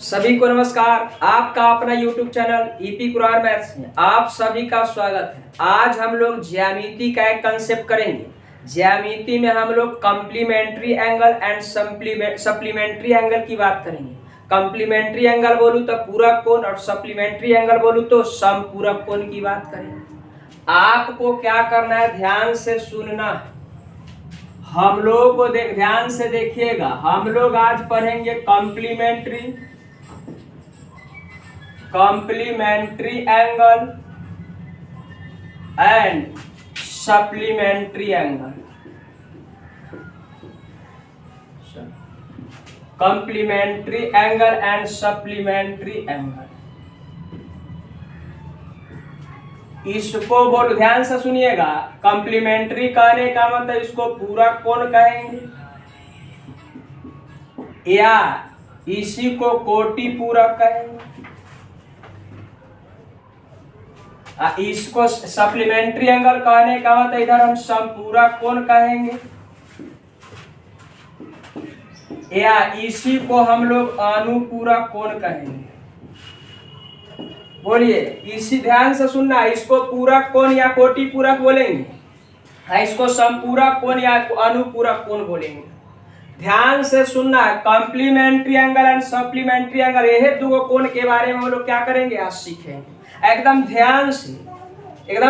सभी को नमस्कार। आपका अपना YouTube channel EP Kurar maths में आप सभी का स्वागत है। आज हम लोग ज्यामिति का एक कंसेप्ट करेंगे। ज्यामिति में हम लोग complementary angle and supplementary angle की बात करेंगे। कॉम्प्लीमेंट्री एंगल बोलूँ तो पूरक कोण और सप्लीमेंट्री एंगल बोलूँ तो समपूरक कोण की बात करेंगे। आपको क्या करना है, ध्यान से सुनना है। हम लोग को ध्यान से देखिएगा। हम लोग आज पढ़ेंगे complementary angle and supplementary angle. Complementary angle and supplementary angle, इसको बोल ध्यान से सुनिएगा। कॉम्प्लीमेंट्री कहने का मतलब इसको पूरक कोण कहेंगे या इसी को कोटि पूरक कहेंगे। इसको सप्लीमेंट्री एंगल कहने का मतलब इधर हम समपूरक कोण कहेंगे या इसी को हम लोग अनुपूरक कोण कहेंगे। बोलिए, इसी ध्यान से सुनना। इसको पूरक कोण या कोटि पूरक बोलेंगे, इसको समपूरक कोण या अनुपूरक कोण बोलेंगे। ध्यान से सुनना है। Complementary angle and supplementary angle, यही दो कोण के बारे में हम लोग क्या करेंगे, आज सीखेंगे। एकदम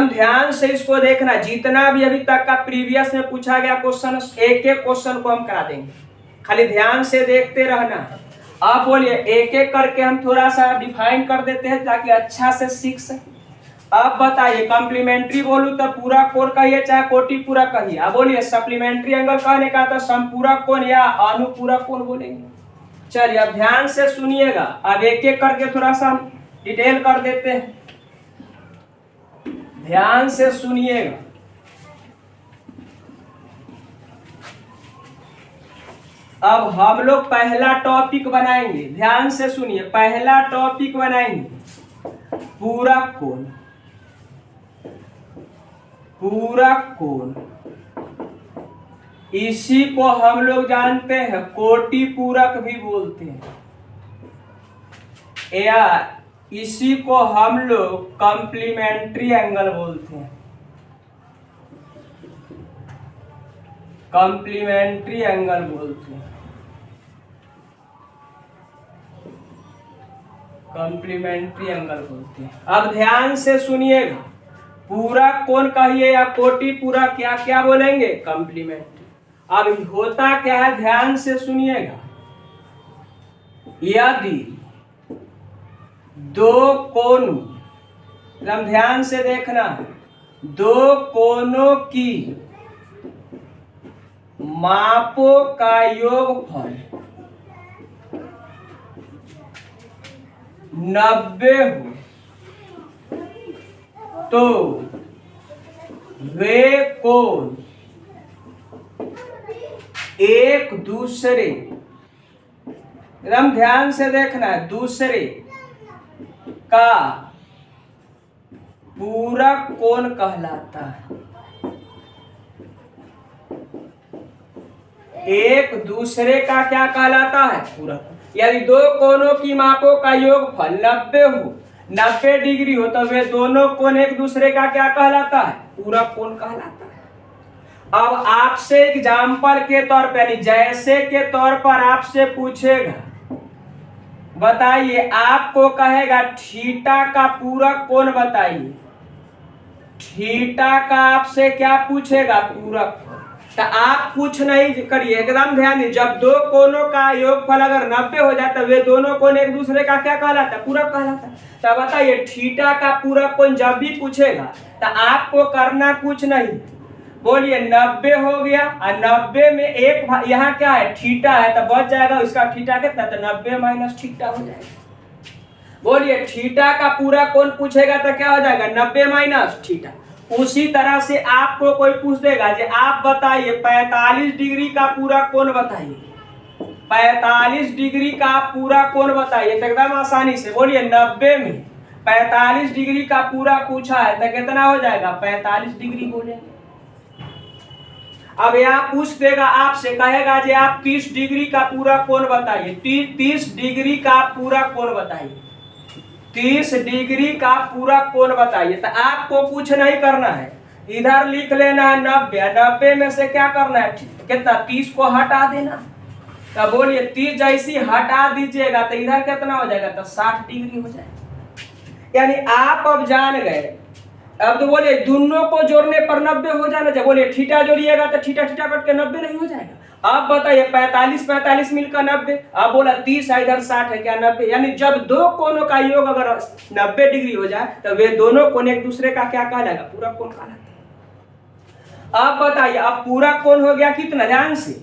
ध्यान से इसको देखना। जितना भी अभी तक का प्रीवियस में पूछा गया क्वेश्चन, एक एक क्वेश्चन को हम करा देंगे, खाली ध्यान से देखते रहना। अब बोलिए, एक एक करके हम थोड़ा सा डिफाइन कर देते हैं ताकि अच्छा से सीख सके। अब बताइए, कॉम्प्लीमेंट्री बोलूं तो पूरक कोण कहिए चाहे कोटि पूरक कहिए। अब बोलिए, सप्लीमेंट्री एंगल कहने का तो समपूरक कोण या अनुपूरक कोण बोलेंगे। चलिए अब ध्यान से सुनिएगा। अब एक एक करके थोड़ा सा हम डिटेल कर देते हैं, ध्यान से सुनिएगा। अब हम लोग पहला टॉपिक बनाएंगे, ध्यान से सुनिए। पहला टॉपिक बनाएंगे पूरक कोण। पूरक कोण इसी को हम लोग जानते हैं कोटि पूरक भी बोलते हैं या इसी को हम लोग कॉम्प्लीमेंट्री एंगल बोलते हैं। कॉम्प्लीमेंट्री एंगल बोलते हैं। कॉम्प्लीमेंट्री एंगल बोलते हैं। अब ध्यान से सुनिएगा। पूरक कोण कहिए या कोटि पूरक या क्या बोलेंगे, कॉम्प्लीमेंट्री। अब होता क्या है, ध्यान से सुनिएगा। यदि दो कोणों, एकदम ध्यान से देखना, दो कोणों की मापों का योगफल 90 हो तो वे कोण एक दूसरे, एकदम ध्यान से देखना है, दूसरे का पूरक कोण कहलाता है। एक दूसरे का क्या कहलाता है, पूरक। यदि दो कोणों की मापों का योगफल 90 हो, 90 डिग्री हो, तो वे दोनों कोण एक दूसरे का क्या कहलाता है, पूरक कोण कहलाता है। अब आपसे एग्जाम्पल के तौर पर, यानी जैसे के तौर पर आपसे पूछेगा, बताइए, आपको कहेगा थीटा का पूरक कोण बताइए। थीटा का आपसे क्या पूछेगा, पूरक। तो आप कुछ नहीं करिए, एकदम ध्यान दीजिए। जब दो कोणों का योगफल अगर 90 हो जाए तो वे दोनों कोण एक दूसरे का क्या कहलाता है, पूरक कहलाता है। तो बताइए, थीटा का पूरक कोण जब भी पूछेगा तो आपको करना कुछ नहीं। बोलिए, 90 हो गया और 90 में एक यहाँ क्या है, थीटा है, तो बच जाएगा उसका थीटा कितना, तो 90 माइनस थीटा हो जाएगा। बोलिए, थीटा का पूरक कोण पूछेगा तो क्या हो जाएगा, 90 माइनस थीटा। उसी तरह से आपको कोई पूछ देगा कि आप बताइए 45 डिग्री का पूरक कोण बताइए। 45 डिग्री का पूरक कोण बताइए, तो एकदम आसानी से बोलिए, 90 में 45 डिग्री का पूरा पूछा है तो कितना हो जाएगा, 45 डिग्री बोलेंगे। अब यहाँ पूछ देगा आपसे, कहेगा जी आप 30 डिग्री का पूरा कोण बताइए। 30 डिग्री का पूरा कोण बताइए, 30 डिग्री का पूरा कोण बताइए। तो आपको कुछ नहीं करना है, इधर लिख लेना है 90, 90 में से क्या करना है, कितना, 30 को हटा देना। तो बोलिए 30 जैसी हटा दीजिएगा तो इधर कितना हो जाएगा, तो 60 डिग्री हो जाएगा। यानी आप अब जान गए। अब तो बोले दोनों को जोड़ने पर 90 हो जाना चाहिए। बोले थीटा जोड़िएगा तो थीटा थीटा कट के 90 नहीं हो जाएगा। आप बताइए 45 45 मिलकर 90, आप बोला 30 है इधर 60 है, क्या 90? यानी जब दो कोनों का योग अगर 90 डिग्री हो जाए तो वे दोनों कोण एक दूसरे का क्या कहलाएगा, पूरा कोण कहलाएगा। आप बताइए अब पूरा कोण हो गया कितना, ध्यान से।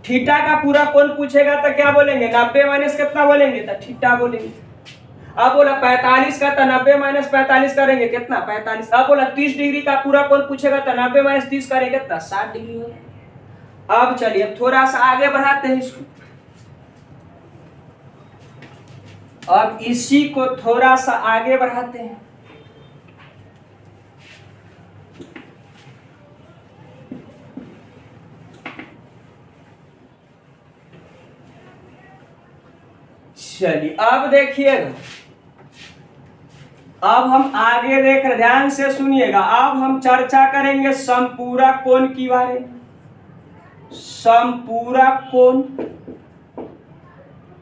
थीटा का पूरा कोण पूछेगा तो क्या बोलेंगे, 90 माइनस कितना बोलेंगे, तो थीटा बोलेंगे। अब बोला 45 का तो 90 माइनस 45 करेंगे कितना, 45। अब बोला 30 डिग्री का पूरा कोण पूछेगा तो 90 माइनस 30 करेंगे कितना, 60 डिग्री हो जाएगा। अब चलिए थोड़ा सा आगे बढ़ाते हैं इसको। अब इसी को थोड़ा सा आगे बढ़ाते हैं। चलिए अब देखिएगा, अब हम आगे देख रहे, ध्यान से सुनिएगा। अब हम चर्चा करेंगे समपूरक कोण की बारे में। समपूरक कोण,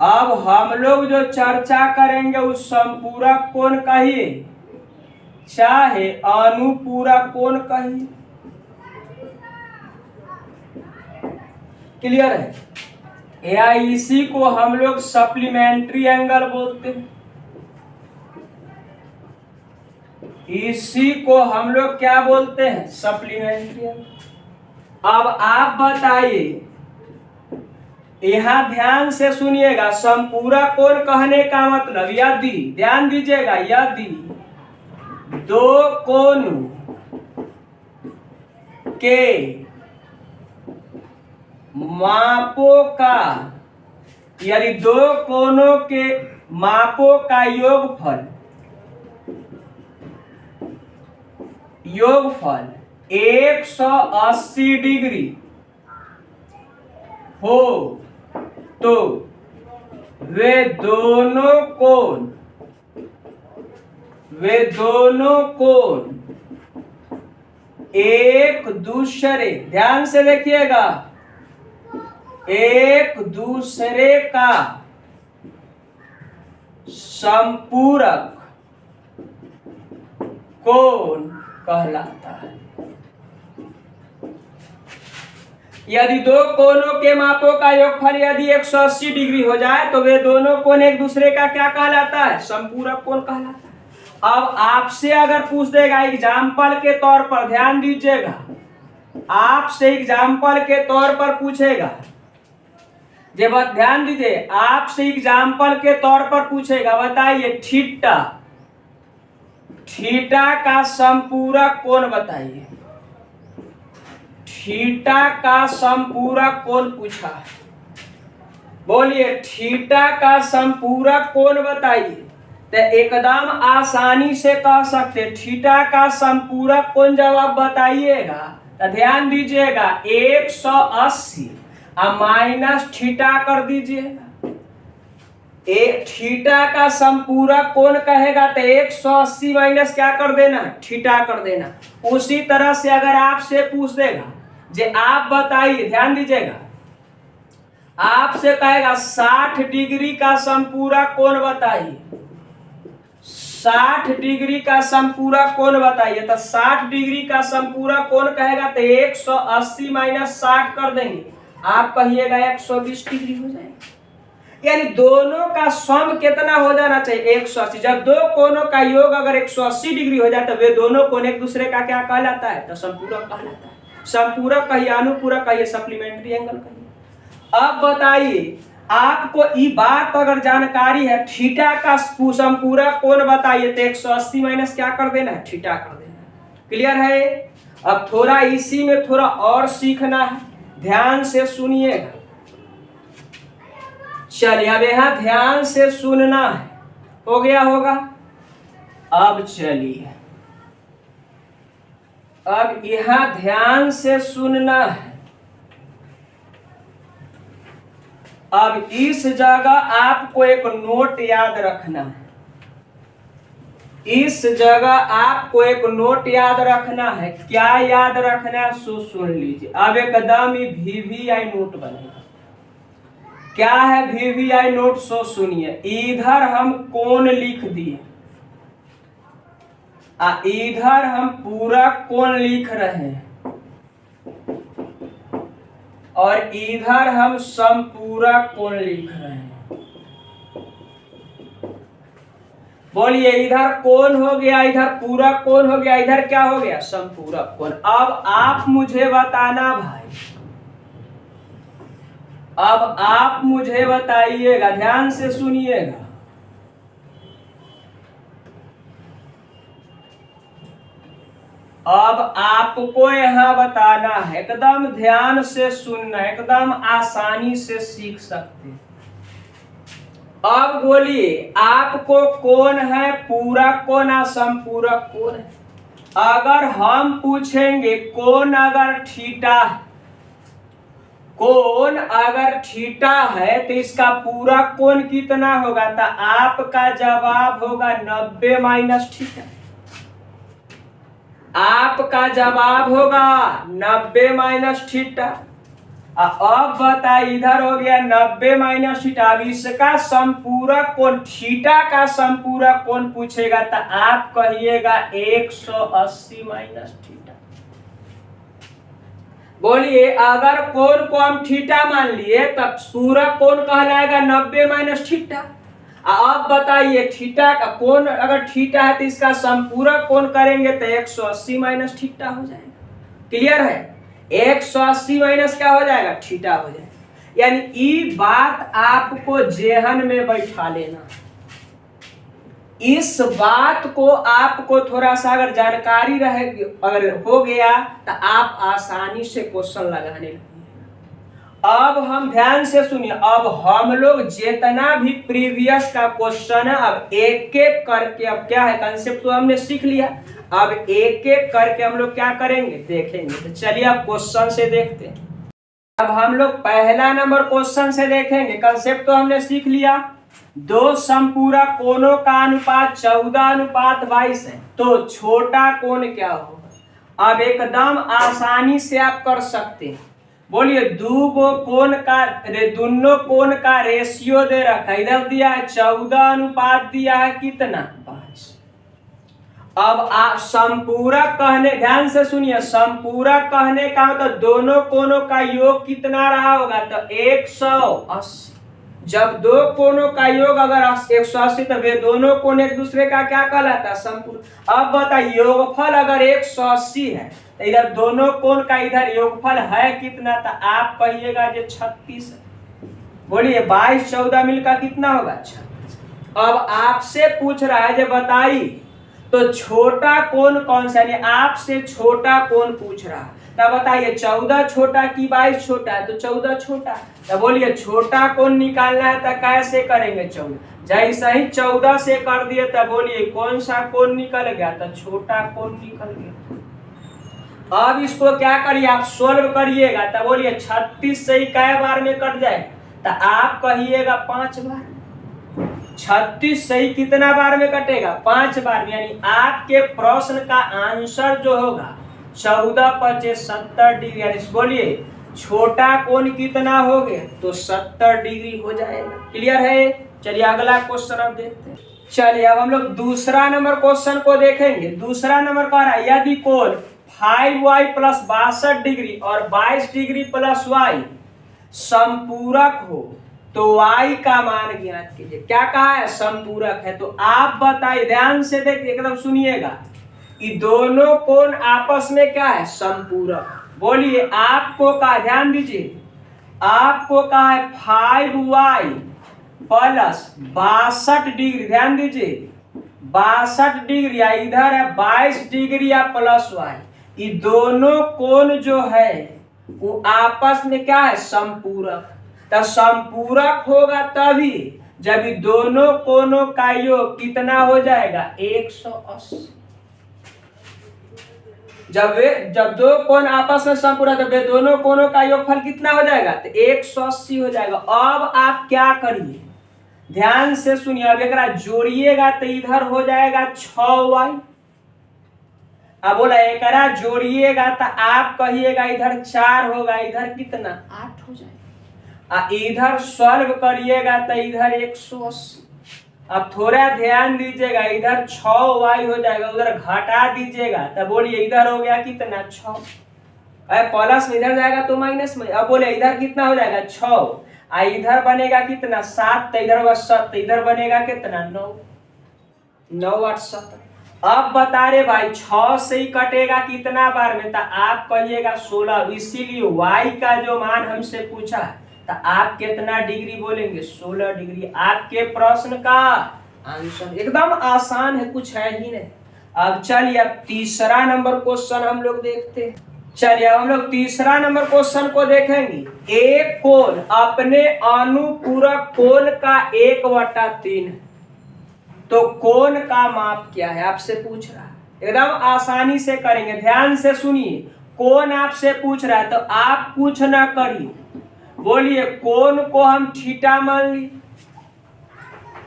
अब हम लोग जो चर्चा करेंगे उस समपूरक कोण कहिए चाहे अनुपूरक कोण कहिए। क्लियर है? या इसी को हम लोग सप्लीमेंट्री एंगल बोलते हैं। इसी को हम लोग क्या बोलते हैं, सप्लीमेंट्री एंगल। अब आप बताइए, यहां ध्यान से सुनिएगा, समपूरक कोण कहने का मतलब यदि, ध्यान दीजिएगा, यदि दो कोणों के मापों का, यदि दो कोणों के मापों का योगफल 180 डिग्री हो तो वे दोनों कोण एक दूसरे, ध्यान से देखिएगा, एक दूसरे का समपूरक कोण कहलाता है। यदि दो कोणों के मापों का योगफल यदि 180 डिग्री हो जाए तो वे दोनों कोण एक दूसरे का क्या कहलाता है, समपूरक कोण कहलाता है। अब आपसे अगर पूछ देगा एग्जाम्पल के तौर पर, ध्यान दीजिएगा, आपसे एग्जाम्पल के तौर पर पूछेगा, जब ध्यान दीजिए, आपसे एग्जाम्पल के तौर पर पूछेगा, बताइए थीटा का समपूरक कोण बताइए। थीटा का समपूरक कोण पूछा है, बोलिए थीटा का समपूरक कोण बताइए। तो एकदम आसानी से कह सकते, थीटा का समपूरक कोण जब आप बताइएगा तो ध्यान दीजिएगा 180 माइनस थीटा कर दीजिएगा। एक थीटा का समपूरक कोण कहेगा तो 180 माइनस क्या कर देना, थीटा कर देना। उसी तरह से अगर आपसे पूछ देगा जे आप बताइए, ध्यान दीजिएगा, आपसे कहेगा 60 डिग्री का समपूरक कोण बताइए, 60 डिग्री का समपूरक कोण बताइए। तो 60 डिग्री का समपूरक कोण कहेगा तो 180 माइनस 60 कर देंगे, आप कहिएगा 120 डिग्री हो जाएगा। यानी दोनों का सम कितना हो जाना चाहिए, 180। जब दो कोणों का योग अगर 180 डिग्री हो जाए तो वे दोनों कोण एक दूसरे का क्या कहलाता है, तो समपूरक कहलाता है। समपूरक कहिए, अनुपूरक कहिए, सप्लीमेंट्री एंगल कहिए। अब बताइए, आपको ये बात अगर जानकारी है, थीटा का समपूरक कोण बताइए तो 180 माइनस क्या कर देना है, थीटा कर देना। क्लियर है? अब थोड़ा इसी में थोड़ा और सीखना है, ध्यान से सुनिएगा। चलिए अब यहां ध्यान से सुनना है, हो गया होगा। अब चलिए, अब यहां ध्यान से सुनना है। अब इस जगह आपको एक नोट याद रखना है, इस जगह आपको एक नोट याद रखना है। क्या याद रखना है सो सुन लीजिए। अब एकदम ही VVI नोट बनेगा। क्या है VVI नोट सो सुनिए। इधर हम कोण लिख दिए, इधर हम पूरा कोण लिख रहे हैं और इधर हम समपूरक कोण लिख रहे हैं। बोलिए, इधर कोण हो गया, इधर पूरक कोण हो गया, इधर क्या हो गया समपूरक कोण। अब आप मुझे बताना भाई, अब आप मुझे बताइएगा, ध्यान से सुनिएगा। अब आपको यहां बताना है, एकदम ध्यान से सुनना, एकदम आसानी से सीख सकते हैं। अब बोलिए, आपको कौन है पूरक कोण या समपूरक कोण है? अगर हम पूछेंगे कोण अगर थीटा, कोण अगर थीटा है तो इसका पूरक कोण कितना होगा? तो आपका जवाब होगा 90 माइनस थीटा। आपका जवाब होगा 90 माइनस थीटा। अब बताइए, इधर हो गया 90 माइनस थीटा। अब इसका संपूरक कोण, थीटा का संपूरक कोण पूछेगा तो आप कहिएगा 180 माइनस थीटा। बोलिए, अगर कोण को हम थीटा मान लिए तब पूरक कोण कहलाएगा 90 माइनस थीटा। अब बताइए, थीटा का कोण अगर थीटा है तो इसका संपूरक कोण करेंगे तो 180 माइनस थीटा हो जाएगा। क्लियर है? 180 माइनस क्या हो जाएगा? थीटा हो जाएगा। यानी ये बात आपको जेहन में बैठा लेना। इस बात को आपको थोड़ा सा अगर जानकारी रहे, अगर हो गया तो आप आसानी से क्वेश्चन लगाने लगेंगे। अब हम ध्यान से सुनिए, अब हम लोग जितना भी प्रीवियस का क्वेश्चन है अब एक एक करके, अब क्या है कंसेप्ट तो हमने सीख लिया, अब एक एक करके हम लोग क्या करेंगे देखेंगे। तो चलिए अब क्वेश्चन से देखते हैं। अब हम लोग पहला नंबर क्वेश्चन से देखेंगे। कंसेप्ट तो हमने सीख लिया, दो समपूरक कोणों का अनुपात 14:22 है, तो छोटा कोण क्या होगा? अब एकदम आसानी से आप कर सकते हैं। बोलिए, दोनों कोण का रेशियो दे रखा है, इधर दिया है 14 अनुपात दिया है कितना 22। अब आप संपूरक कहने, ध्यान से सुनिए, संपूरक कहने का मतलब दोनों कोणों का योग कितना रहा होगा? तो 180। जब दो कोणों का योग अगर 180 तो वे दोनों कोण एक दूसरे का क्या कहलाता है? संपूरक। अब बताइए, योगफल अगर 180 है तो इधर दोनों कोण का इधर योगफल है कितना? तो आप कहिएगा जो 36 है। बोलिए, 22 14 मिलकर कितना होगा? 36। अब आपसे पूछ रहा है जो बताइए तो छोटा कोण कौन सा, यानी आपसे छोटा कोण पूछ रहा है, तब बताइए 14 छोटा कि 22 छोटा है? तो 14 छोटा। तो बोलिए, छोटा कोण निकालना है तो कैसे करेंगे? 14 जैसा ही 14 से कर दिए तो बोलिए कौन सा कोण निकल गया? तो छोटा कोण निकल गया। अब इसको क्या करिए, आप सोल्व करिएगा तो बोलिए 36 से ही कै बार में कट जाए? तो आप कहिएगा 5 बार। 36 से ही कितना बार में कटेगा? 5 बार। यानी आपके प्रश्न का आंसर जो होगा 14×5 70 डिग्री। यानी बोलिए छोटा कोण कितना हो गया? तो 70 डिग्री हो जाएगा। क्लियर है? चलिए अगला क्वेश्चन अब देखते हैं। चलिए अब हम लोग दूसरा नंबर क्वेश्चन को देखेंगे। दूसरा नंबर कह रहा है, यदि कोण 5y + 62 डिग्री और 22 डिग्री + y संपूरक हो तो y का मान ज्ञात कीजिए। क्या कहा है? संपूरक है। तो आप बताइए, ध्यान से देखिए, एकदम सुनिएगा, ये दोनों कोण आपस में क्या है? संपूरक। बोलिए, आपको कहा, ध्यान दीजिए, आपको कहा है 5y + 62 डिग्री, ध्यान दीजिए 62 डिग्री, या इधर है 22 डिग्री या +y। ये दोनों कोण जो है वो आपस में क्या है? संपूरक। तो संपूरक होगा तभी जब ये दोनों कोणों का योग कितना हो जाएगा? 180। जब दो कोण आपस में समपूरक, तो वे दोनों कोणों का योगफल कितना हो जाएगा? तो 180 हो जाएगा। अब आप क्या करिए, ध्यान से सुनिए, अब एक जोड़िएगा तो इधर हो जाएगा 6y। अब बोला एक जोड़िएगा तो आप कहिएगा इधर 4 होगा, इधर कितना 8 हो जाएगा। इधर सॉल्व करिएगा तो इधर 180। अब थोड़ा ध्यान दीजिएगा, इधर 6y हो जाएगा, उधर घटा दीजिएगा तो बोलिए इधर हो गया कितना 6। प्लस में इधर जाएगा तो माइनस में। अब बोले इधर कितना हो जाएगा 6, इधर बनेगा कितना 7, तो इधर होगा 7, तो इधर बनेगा कितना 9। 9 8 7। अब बता रहे भाई 6 से ही कटेगा कितना बार में? तो आप कहिएगा 16। इसीलिए y का जो मान हमसे पूछा है तो आप कितना डिग्री बोलेंगे? 16 डिग्री। आपके प्रश्न का आंसर एकदम आसान है, कुछ है ही नहीं। अब चलिए अब तीसरा नंबर क्वेश्चन हम लोग देखते हैं। चलिए अब हम लोग तीसरा नंबर क्वेश्चन को देखेंगे। एक कोण अपने अनुपूरक कोण का 1/3 है, तो कोण का माप क्या है? आपसे पूछ रहा है, एकदम आसानी से करेंगे, ध्यान से सुनिए। कोण आपसे पूछ रहा है तो आप कुछ ना करिए, बोलिए कोण को हम थीटा मान लिए।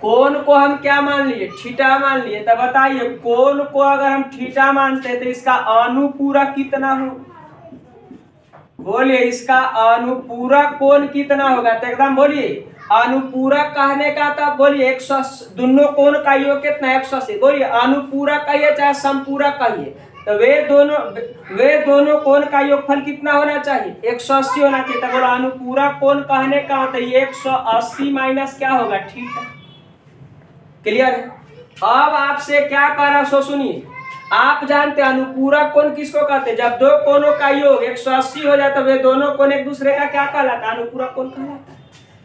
कोण को हम क्या मान लिए? थीटा मान लिए। तो बताइए कोण को अगर हम थीटा मानते हैं तो इसका अनुपूरक कितना हो? बोलिए इसका अनुपूरक कोण कितना होगा? तो एकदम बोलिए अनुपूरक कहने का तो बोलिए 180, दोनों कोण का योग कितना? 180। बोलिए अनुपूरक कहिए चाहे संपूरक कहिए, तो वे दोनों कोण का योगफल कितना होना चाहिए? 180 होना चाहिए। तो बोलो अनुपूरक कोण कहने का होता है 180 माइनस क्या होगा? थीटा। क्लियर है? अब आपसे क्या कह रहा सो सुनिए, आप जानते हैं अनुपूरक कोण किसको कहते हैं? जब दो कोणों का योग 180 हो जाता है, वे दोनों कोण एक दूसरे का क्या कहलाता है? अनुपूरक कोण कहलाता है।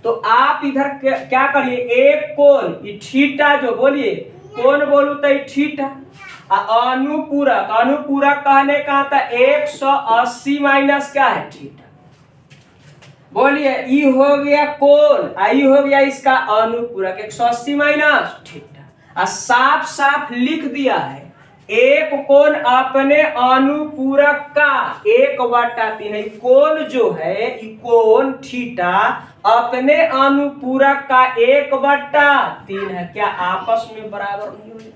तो आप इधर क्या करिए, एक कोण थीटा, जो बोलिए कोण बोलू तो थीटा, अनुपूरक कहने का था 180 माइनस क्या है? थीटा। बोलिए ई हो गया कोण, आई हो गया इसका अनुपूरक 180 माइनस थीटा। साफ साफ लिख दिया है, एक कोण अपने अनुपूरक का 1/3 है। कोण जो है कोण थीटा अपने अनुपूरक का 1/3 है। क्या आपस में बराबर नहीं हो जाए?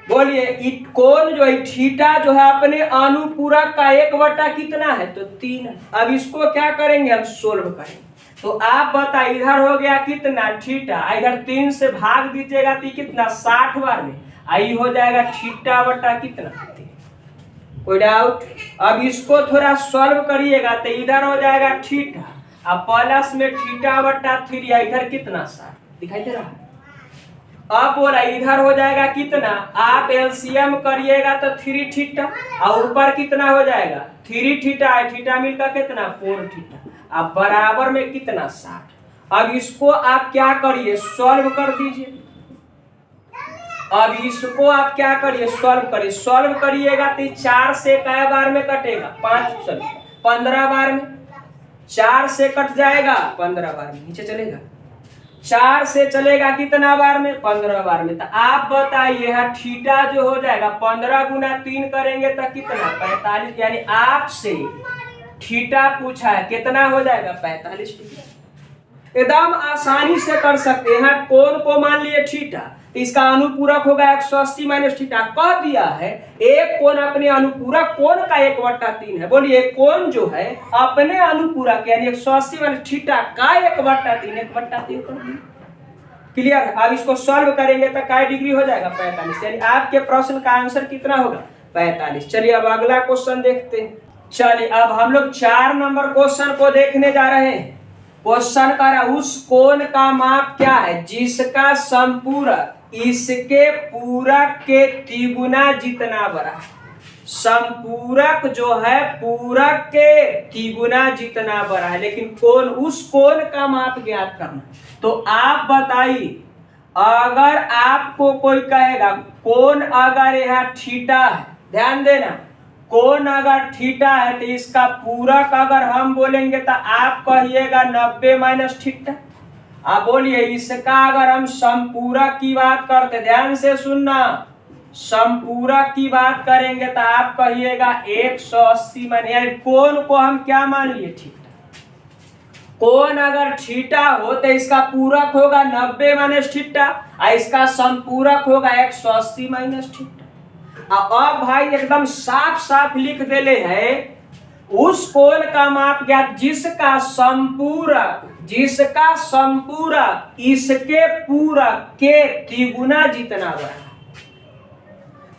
बोलिए कोण जो है थीटा जो है अपने अनुपूरक का 1/ कितना है? तो 3 है। अब इसको क्या करेंगे? हम सोल्व करेंगे। तो आप बताइए इधर हो गया कितना? थीटा। इधर 3 से भाग दीजिएगा तो कितना? 60 बार में आई हो जाएगा थीटा बटा कितना? कोई डाउट? अब इसको थोड़ा सॉल्व करिएगा तो इधर हो जाएगा थीटा, अब प्लस में थीटा बटा 3, इधर कितना? 60 दिखाई दे रहा है। अब बोला इधर हो जाएगा कितना? आप एलसीएम करिएगा तो 3 थीटा, और ऊपर कितना हो जाएगा? 3 थीटा है, थीटा मिलकर कितना? 4 थीटा। अब बराबर में कितना? 60। अब इसको आप क्या करिए? सॉल्व कर दीजिए। अब इसको आप क्या करिए? सॉल्व करिए। सॉल्व करिएगा तो 4 से कै बार में कटेगा? 15 बार में। 4 से कट जाएगा 15 बार में, नीचे चलेगा। 4 से चलेगा कितना बार में? 15 बार में। तो आप बताइए यहाँ थीटा जो हो जाएगा 15 गुना 3 करेंगे तो कितना? 45। यानी आपसे थीटा पूछा है, कितना हो जाएगा? 45 डिग्री। एकदम आसानी से कर सकते हैं। कोण को मान लिए थीटा, इसका अनुपूरक होगा 180 माइनस थीटा। कह दिया है एक कोण अपने अनुपूरक कोण का 1/3 है। बोलिए कोण जो है अपने अनुपूरक यानी 180 माइनस थीटा का 1/3 1/3 कर दिया। क्लियर? अब इसको सॉल्व करेंगे तो क्या डिग्री हो जाएगा? 45। यानी आपके प्रश्न का आंसर कितना होगा? 45। चलिए अब अगला क्वेश्चन देखते हैं। चलिए अब हम लोग 4 नंबर क्वेश्चन को देखने जा रहे हैं। क्वेश्चन का रहा उस कोण का माप क्या है जिसका संपूरक इसके पूरक के तिगुना जितना बड़ा है। संपूरक जो है पूरक के तिगुना जितना बड़ा है, लेकिन कोण, उस कोण का माप ज्ञात करना। तो आप बताइए, अगर आपको कोई कहेगा कोण अगर यह थीटा है, ध्यान देना, कोण अगर थीटा है तो इसका पूरक अगर हम बोलेंगे तो आप कहिएगा 90 माइनस थीटा। आप बोलिए इसका अगर हम संपूरक की बात करते, ध्यान से सुनना, संपूरक की बात करेंगे तो आप कहिएगा 180 माइनस, यानी कोण को हम क्या मान लिए, थीटा। कोण अगर थीटा हो तो इसका पूरक होगा 90 माइनस थीटा और इसका संपूरक होगा 180 माइनस थीटा। अब भाई एकदम साफ साफ लिख देले है, उस कोण का माप ज्ञात जिसका संपूरक इसके पूरक के तिगुना जितना बड़ा।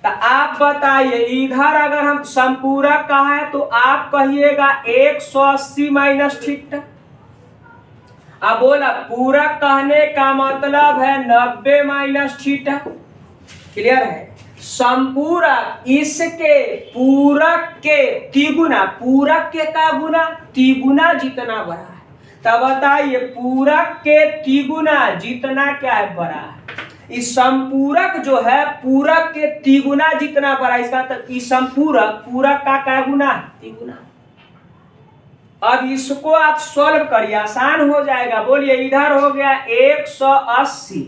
तो आप बताइए, इधर अगर हम संपूरक कहा है तो आप कहिएगा 180 माइनस थीटा। अब बोला पूरक कहने का मतलब है 90 माइनस थीटा। क्लियर है? संपूरक इसके पूरक के तिगुना, पूरक के का गुना तिगुना जितना बड़ा है। तब बताइए पूरक के तिगुना जितना क्या है, बड़ा है। इस संपूरक जो है पूरक के तिगुना जितना बड़ा, इसका इस संपूरक पूरक का क्या गुना, तिगुना। अब इसको आप सॉल्व करिए, आसान हो जाएगा। बोलिए इधर हो गया 180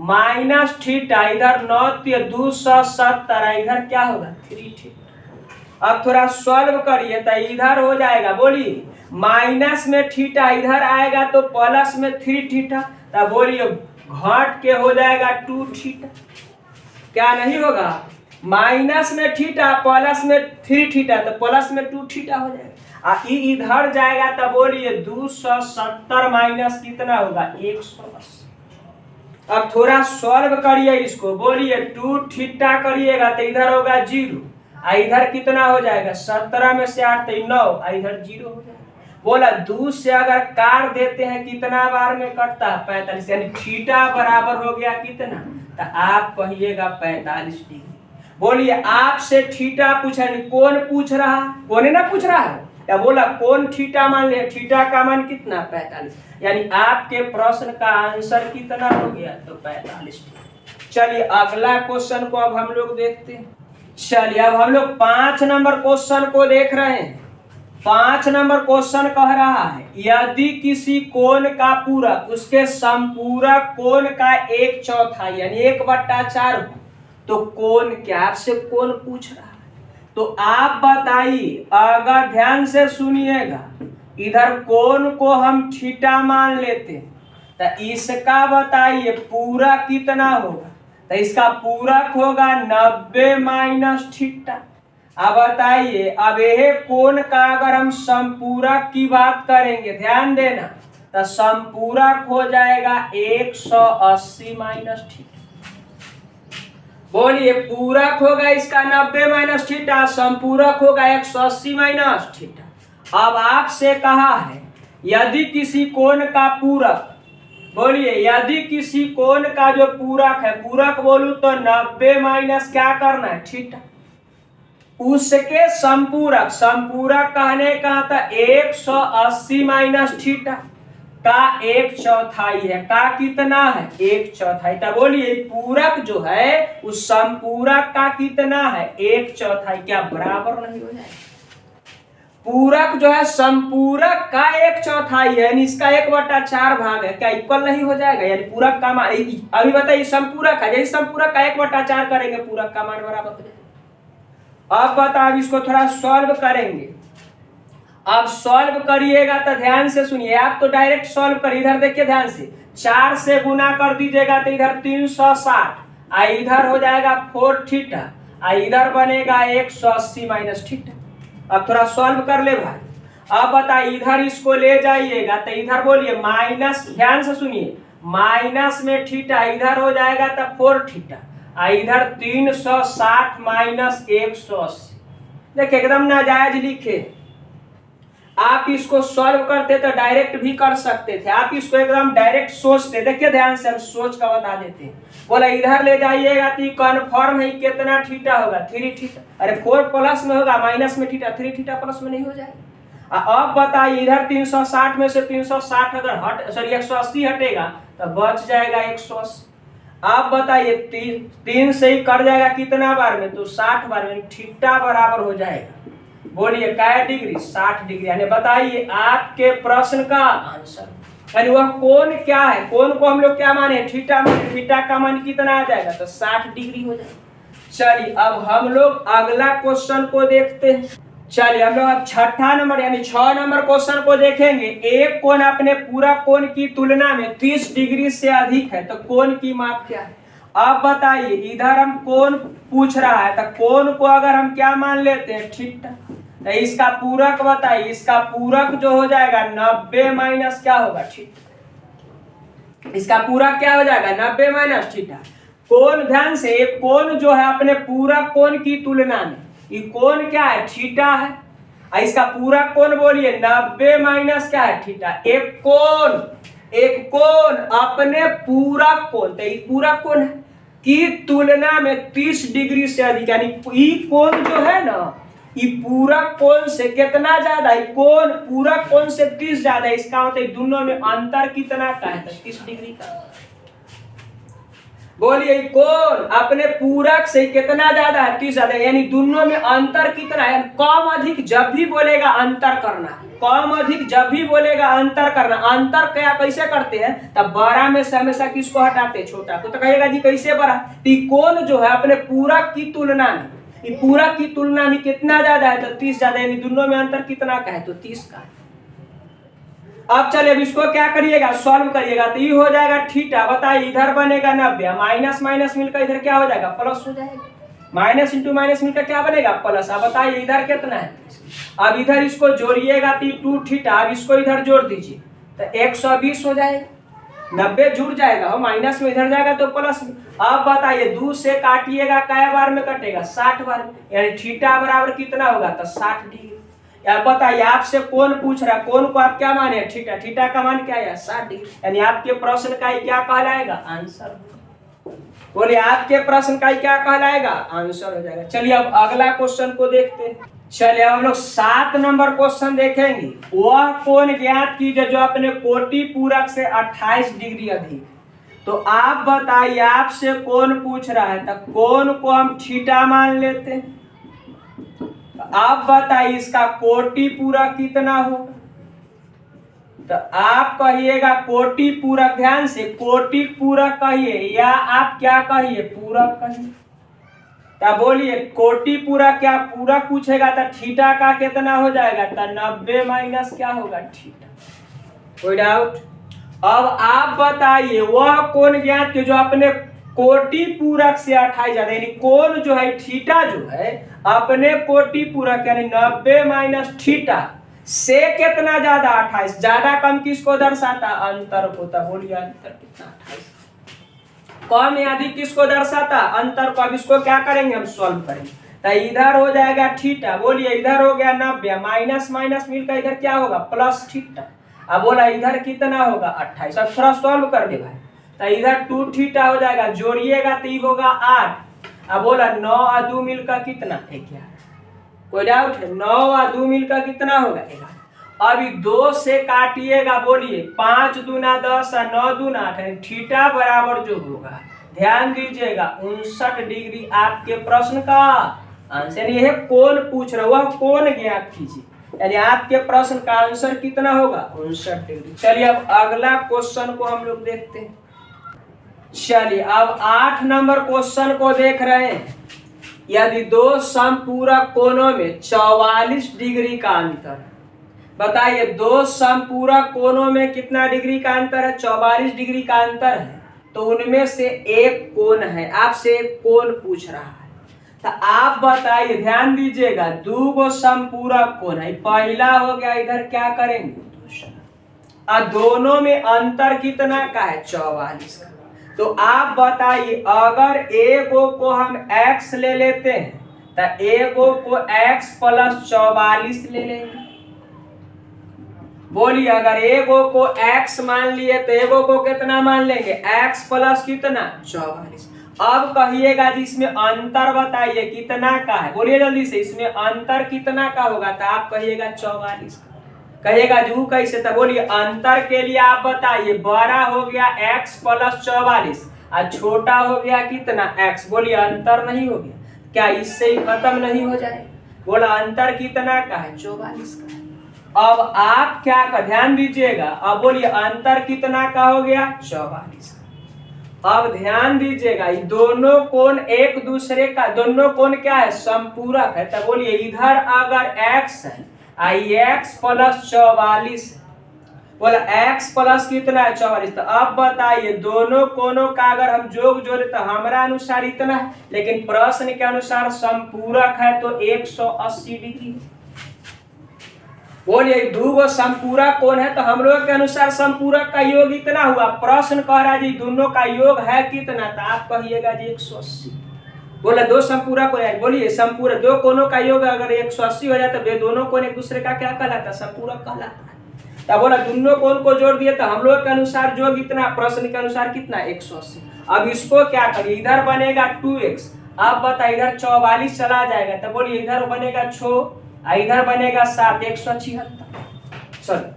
माइनस थीटा, इधर 9 270, इधर क्या होगा 3 थीटा। अब थोड़ा सॉल्व करिए तो इधर हो जाएगा, बोलिए माइनस में थीटा इधर आएगा तो प्लस में 3 थीटा, तब बोलिए घट के हो जाएगा 2 थीटा। क्या नहीं होगा, माइनस में थीटा प्लस में 3 थीटा तो प्लस में 2 थीटा हो जाएगा। इधर जाएगा तो बोलिए 270 माइनस कितना होगा 180। अब थोड़ा सॉल्व करिए इसको, बोलिए 2 थीटा करिएगा तो इधर होगा 0, इधर कितना हो जाएगा 17 में से 8 तो 9, इधर 0 हो जाएगा। बोला 2 से अगर काट देते हैं कितना बार में कटता है 45, यानी थीटा बराबर हो गया कितना, तो आप कहिएगा 45 डिग्री। बोलिए आपसे थीटा पूछा, कौन पूछ रहा, कौन ना पूछ रहा है, या बोला कौन थीटा मान ले, थीटा का मान कितना 45, यानी आपके प्रश्न का आंसर कितना हो गया, तो 45 डिग्री। चलिए अगला क्वेश्चन को अब हम लोग देखते हैं। चलिए अब हम लोग 5 नंबर क्वेश्चन को देख रहे हैं। 5 नंबर क्वेश्चन कह रहा है, यदि किसी कोण का पूरक उसके संपूरक कोण का 1/4 यानी 1/4 हो तो कोण क्या, आपसे कोण पूछ रहा है। तो आप बताइए, अगर ध्यान से सुनिएगा, इधर कोण को हम थीटा मान लेते तो इसका बताइए पूरक कितना होगा, तो इसका पूरक होगा 90 माइनस थीटा। अब बताइए, अब यह कोण का अगर हम संपूरक की बात करेंगे, ध्यान देना, तो संपूरक हो जाएगा 180 माइनस थीटा। बोलिए पूरक होगा इसका 90 माइनस थीटा, संपूरक होगा 180 माइनस थीटा। अब आपसे कहा है यदि किसी कोण का पूरक, बोलिए यदि किसी कोण का जो पूरक है, पूरक बोलूं तो 90 माइनस क्या करना है थीटा, उसके संपूरक, संपूरक कहने का था 180 माइनस थीटा का 1/4 है, का कितना है 1/4। तब बोलिए पूरक जो है उस संपूरक का कितना है 1/4, क्या बराबर नहीं हो जाएगा। पूरक जो है संपूरक का 1/4 है, यानी इसका 1/4 भाग है, क्या इक्वल नहीं हो जाएगा, यानी पूरक का मान, अभी बताइए संपूरक है, यदि संपूरक का 1/4 करेंगे पूरक का मान बराबर हो जाएगा। अब बताओ इसको थोड़ा सॉल्व करेंगे। अब सॉल्व करिएगा तो ध्यान से सुनिए, आप तो डायरेक्ट सॉल्व करिए। इधर देखिए ध्यान से, 4 से गुना कर दीजिएगा तो इधर 360, इधर हो जाएगा 4 थीटा, इधर बनेगा 180 माइनस थीटा। अब थोड़ा सॉल्व कर ले भाई। अब बताइए इधर इसको ले जाइएगा तो इधर बोलिए माइनस, ध्यान से सुनिए, माइनस में थीटा इधर हो जाएगा तो 4 थीटा, इधर 360 माइनस 180। देखिए एकदम नाजायज लिखे। आप इसको सॉल्व करते तो डायरेक्ट भी कर सकते थे, आप इसको एकदम डायरेक्ट सोचते। देखिए ध्यान से हम सोच का बता देते हैं। बोला इधर ले जाइएगा तो कन्फर्म है कितना थीटा होगा 3 थीटा, अरे 4 प्लस में होगा, माइनस में थीटा, 3 थीटा प्लस में नहीं हो जाएगा। अब बताइए इधर 360 में से 360 अगर 180 हटेगा तो बच जाएगा 180। आप बताइए 3 से ही कट जाएगा कितना बार में, तो 60 बार में, थीटा बराबर हो जाएगा। बोलिए क्या डिग्री 60 डिग्री। यानी बताइए आपके प्रश्न का आंसर, यानी वह कोण क्या है, कोण को हम लोग क्या माने थीटा माने, थीटा का मान कितना आ जाएगा तो 60 डिग्री हो जाएगा। चलिए अब हम लोग अगला क्वेश्चन को देखते हैं। चलिए हम लोग अब छठा नंबर यानी 6 नंबर क्वेश्चन को देखेंगे। एक कोण अपने पूरा कोण की तुलना में 30 डिग्री से अधिक है तो कोण की माप क्या है। अब बताइए इधर हम कोण पूछ रहा है तो कोण को अगर हम क्या मान लेते हैं थीटा, तो इसका पूरक बताइए। इसका पूरक जो हो जाएगा 90 माइनस क्या होगा थीटा। इसका पूरक क्या हो जाएगा 90 माइनस थीटा। कोण ध्यान से एक कोण जो है अपने पूरा कोण की तुलना में, ये कोण क्या है थीटा है। इसका पूरा कोण बोलिए 90 माइनस क्या है थीटा। एक कोण अपने पूरा कोण, तो ये पूरा कोण है की तुलना में 30 डिग्री से अधिक, यानी ये कोण जो है ना ये पूरा कोण से कितना ज्यादा है, कोण पूरा कोण से 30 ज्यादा है। इसका मतलब दोनों में अंतर कितना का है 30 डिग्री का। बोलिए कोण अपने पूरक से कितना ज्यादा है 30 ज्यादा, यानी दोनों में अंतर कितना है। कम अधिक जब भी बोलेगा अंतर करना, कम अधिक जब भी बोलेगा अंतर करना। अंतर क्या कैसे करते हैं, तब बड़ा में से हमेशा किसको हटाते हैं छोटा को। तो कहेगा जी कैसे बड़ा, तो कोण जो है अपने पूरक की तुलना में, ये पूरक की तुलना में कितना ज्यादा है तो 30 ज्यादा, यानी दोनों में अंतर कितना का है तो 30 का है। अब चलिए अब इसको क्या करिएगा सॉल्व करिएगा तो ये हो जाएगा थीटा। बताइए इधर बनेगा 90, माइनस माइनस मिलकर इधर क्या हो जाएगा प्लस हो जाएगा। माइनस इंटू माइनस मिलकर क्या बनेगा प्लस। अब बताइए इधर कितना है, अब इधर इसको जोड़िएगा तो 2 थीटा। अब इसको इधर जोड़ दीजिए तो 120 हो जाएगा, 90 जुड़ जाएगा हो, माइनस में इधर जाएगा तो प्लस में। अब बताइए 2 से काटिएगा कै बार में कटेगा 60 बार में, यानी थीटा बराबर कितना होगा तो 60 डिग्री। यार बताइए आपसे कौन पूछ रहा है, कौन को आप क्या माने थीटा, थीटा का मान क्या है 60 डिग्री, यानी आपके प्रश्न का ही क्या कहलाएगा आंसर। बोलिए आपके प्रश्न का ही क्या कहलाएगा आंसर हो जाएगा। चलिए अब अगला क्वेश्चन को देखते हैं। चलिए अब हम लोग 7 नंबर क्वेश्चन देखेंगे। वह कोण ज्ञात कीजिए जो अपने कोटि पूरक से 28 डिग्री अधिक। तो आप बताइए आपसे कौन पूछ रहा है, तो कोण को हम थीटा मान लेते हैं। आप बताइए इसका कोटि पूरक कितना होगा, तो आप कहिएगा कोटि पूरक। ध्यान से कोटि पूरक कहिए या आप क्या कहिए पूरक कहिए। तो बोलिए कोटि पूरक क्या पूरक पूछेगा तो थीटा का कितना हो जाएगा तो 90 माइनस क्या होगा थीटा। कोई डाउट। अब आप बताइए वह कोण ज्ञात के जो अपने कोटि पूरक से 28 ज्यादा, यानी कोण जो है थीटा जो है अपने कोटि पूरक यानी 90 माइनस थीटा से कितना ज्यादा 28, ज्यादा कम किसको दर्शाता अंतर को। तब बोलिए अंतर कितना 28, कम या अधिक किसको दर्शाता अंतर को। अब इसको क्या करेंगे हम सॉल्व करेंगे तो इधर हो जाएगा थीटा। बोलिए इधर हो गया 90, माइनस माइनस मिलकर इधर क्या होगा प्लस थीटा। अब बोला इधर कितना होगा 28। अब थोड़ा सॉल्व कर दे भाई, तो इधर 2 थीटा हो जाएगा, जोड़िएगा तो ये होगा 8। अब बोला 9 और 2 मिलकर कितना 11। कोई डाउट है, 9 और 2 मिलकर कितना होगा 11। अभी 2 से काटिएगा, बोलिए 5 दूना 10 और 9 दूना 8, थीटा बराबर जो होगा ध्यान दीजिएगा 59 डिग्री आपके प्रश्न का आंसर। ये कोण पूछ रहा हुआ कोण ज्ञात कीजिए, यानी आपके प्रश्न का आंसर कितना होगा 59 डिग्री। चलिए अब अगला क्वेश्चन को हम लोग देखते हैं। चलिए अब 8 नंबर क्वेश्चन को देख रहे हैं। यदि दो समपूरक कोणों में 44 डिग्री का अंतर है, बताइए दो समपूरक कोणों में कितना डिग्री का अंतर है 44 डिग्री का अंतर है। तो उनमें से एक कोण है, आपसे एक कोण पूछ रहा है, तो आप बताइए ध्यान दीजिएगा 2 गो समपूरक कोण है। पहला हो गया, इधर क्या करेंगे दूसरा, और दोनों में अंतर कितना का है 44 का। तो आप बताइए अगर एगो को हम x ले लेते हैं तो एगो को x प्लस 44 ले लेंगे। बोलिए अगर एगो को x मान लिए तो एगो को कितना मान लेंगे x प्लस कितना 44। अब कहिएगा जी इसमें अंतर बताइए कितना का है, बोलिए जल्दी से इसमें अंतर कितना का होगा, तो आप कहिएगा 44 का। कहिएगा जू कैसे, तो बोलिए अंतर के लिए आप बताइए बड़ा हो गया x प्लस 44 और छोटा हो गया कितना x। बोलिए अंतर नहीं हो गया क्या, इससे ही खत्म नहीं हो जाए। बोला अंतर कितना का है 44 का। अब आप क्या का ध्यान दीजिएगा, अब बोलिए अंतर कितना का हो गया 44 का। अब ध्यान दीजिएगा, ये दोनों कोण एक दूसरे का, दोनों कोण क्या है, समपूरक है। तो बोलिए इधर अगर x है, x प्लस 44 है, बोला x प्लस कितना है, 44। तो अब बताइए दोनों कोणों का अगर हम जोड़ तो हमारा अनुसार इतना है, लेकिन प्रश्न के अनुसार संपूरक है तो 180 डिग्री। बोलिए दो संपूरक कोण है तो हम लोग के अनुसार संपूरक का योग इतना हुआ। प्रश्न कह रहा है जी दोनों का योग है कितना, तो आप कहिएगा जी 180। बोला दो संपूरक हो जाए, बोलिए संपूरक दो कोणों का योग अगर 180 हो जाए तो वे दोनों कोण एक दूसरे का क्या कहलाता है, संपूरक कहलाता है। तो बोला दोनों कोण को जोड़ दिए तो हम लोग के अनुसार योग इतना, प्रश्न के अनुसार कितना, 180। अब इसको क्या करिए, इधर बनेगा 2x, अब बता इधर 44 चला जाएगा, तो बोलिए इधर बनेगा 6, इधर बनेगा 7, 176। सॉरी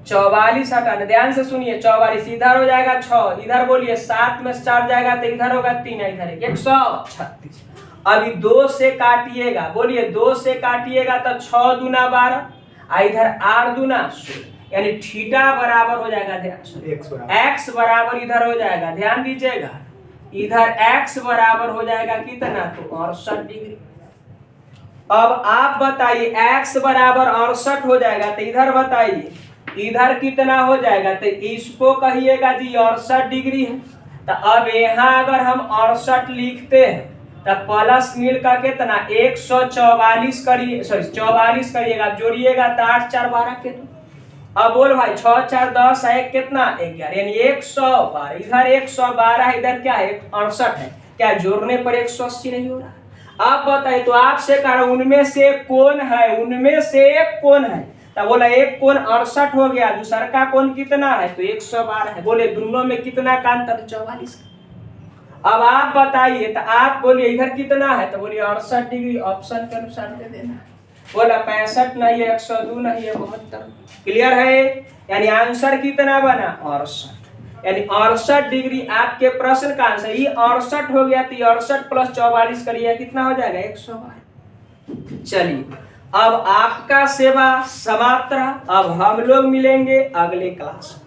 44 हटाना, ध्यान से सुनिए, 44 इधर हो जाएगा 6, इधर बोलिए 7 में 4 जाएगा तो इधर होगा 3, इधर 136। अभी 2 से काटिएगा, बोलिए 2 से काटिएगा तो 6 दूना 12, इधर 8 दूना 16, यानी थीटा बराबर हो जाएगा, x बराबर इधर हो जाएगा, ध्यान दीजिएगा इधर x बराबर हो जाएगा कितना, तो 68 डिग्री। अब आप बताइए x बराबर 68 हो जाएगा तो इधर बताइए इधर कितना हो जाएगा, तो इसको कहिएगा जी 68 डिग्री है। तो अब यहाँ अगर हम 68 लिखते हैं तो प्लस मिल का कितना 144 करिए, सॉरी 44 करिएगा, जोड़िएगा तो 8 4 12 कितना। अब बोल भाई 6 4 10 है कितना 11, यानी 112, इधर 112 इधर क्या है 68 है, क्या जोड़ने पर 180 नहीं हो रहा। आप बताइए, तो आपसे कह रहा हूं उनमें से कौन है, उनमें से एक कौन है, तो बोला एक कोण 68 हो गया, दूसरा का कोण कितना है, तो 112 है। बोले दोनों में कितना का अंतर, 44 का। अब आप बताइए, तो आप बोलिए इधर कितना है, तो बोलिए 68 डिग्री, ऑप्शन के अनुसार दे देना। बोला 65 नहीं है, 102 नहीं है, 72। क्लियर है, यानी आंसर कितना बना 68, यानी 68 डिग्री आपके प्रश्न का आंसर। ये 68 हो गया तो 68 प्लस 44 करिए कितना हो जाएगा 112। चलिए अब आपका सेवा समाप्त रहा, अब हम लोग मिलेंगे अगले क्लास में।